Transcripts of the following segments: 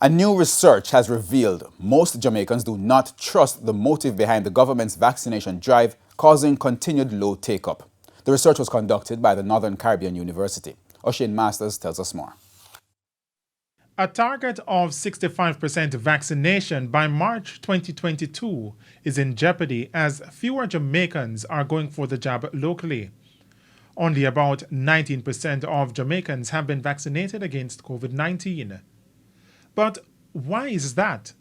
A new research has revealed most Jamaicans do not trust the motive behind the government's vaccination drive, causing continued low take-up. The research was conducted by the Northern Caribbean University. O'Shane Masters tells us more. A target of 65% vaccination by March 2022 is in jeopardy as fewer Jamaicans are going for the jab locally. Only about 19% of Jamaicans have been vaccinated against COVID-19. But why is that?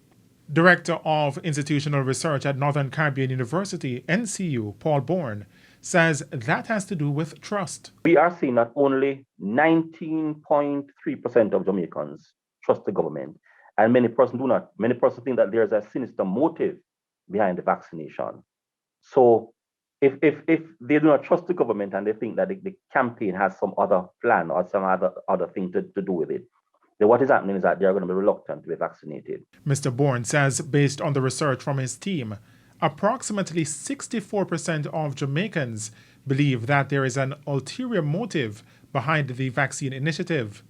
Director of Institutional Research at Northern Caribbean University, NCU, Paul Bourne, says that has to do with trust. We are seeing that only 19.3% of Jamaicans trust the government, and many persons do not. Many persons think that there's a sinister motive behind the vaccination. So if they do not trust the government and they think that the campaign has some other plan or some other thing to do with it, then what is happening is that they are going to be reluctant to be vaccinated. Mr. Bourne says, based on the research from his team, approximately 64% of Jamaicans believe that there is an ulterior motive behind the vaccine initiative.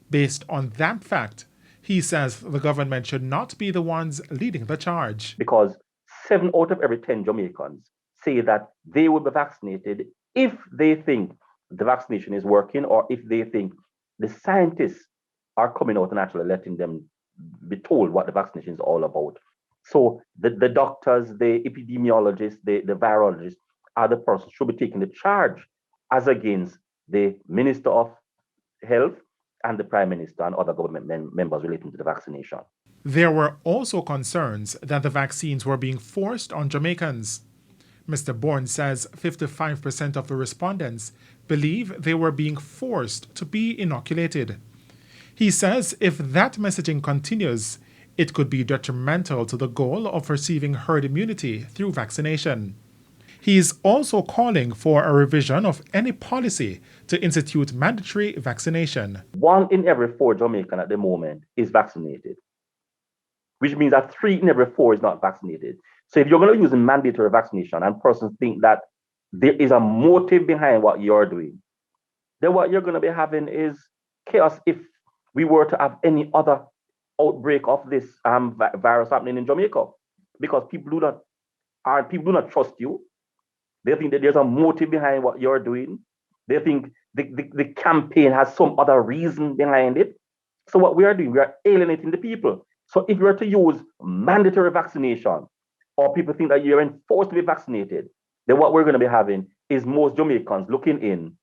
Based on that fact, he says the government should not be the ones leading the charge. Because 7 out of every 10 Jamaicans say that they will be vaccinated if they think the vaccination is working, or if they think the scientists are coming out and actually letting them be told what the vaccination is all about. So the doctors, the epidemiologists, the virologists are the persons who should be taking the charge, as against the Minister of Health and the Prime Minister and other government members relating to the vaccination. There were also concerns that the vaccines were being forced on Jamaicans. Mr. Bourne says 55% of the respondents believe they were being forced to be inoculated. He says if that messaging continues, it could be detrimental to the goal of receiving herd immunity through vaccination. He is also calling for a revision of any policy to institute mandatory vaccination. 1 in every 4 Jamaican at the moment is vaccinated, which means that 3 in every 4 is not vaccinated. So if you're going to use a mandatory vaccination and persons think that there is a motive behind what you're doing, then what you're going to be having is chaos if we were to have any other outbreak of this virus happening in Jamaica, because people do not trust you. They think that there's a motive behind what you're doing. They think the campaign has some other reason behind it. So what we are doing, we are alienating the people. So if you were to use mandatory vaccination, or people think that you're enforced to be vaccinated, then what we're going to be having is most Jamaicans looking in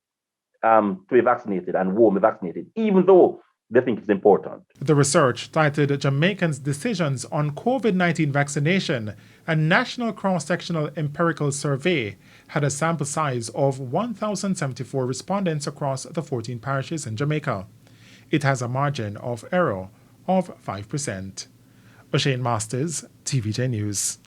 to be vaccinated and won't be vaccinated, even though they think it's important. The research titled Jamaicans' Decisions on COVID-19 Vaccination, a national cross-sectional empirical survey, had a sample size of 1,074 respondents across the 14 parishes in Jamaica. It has a margin of error of 5%. O'Shane Masters, TVJ News.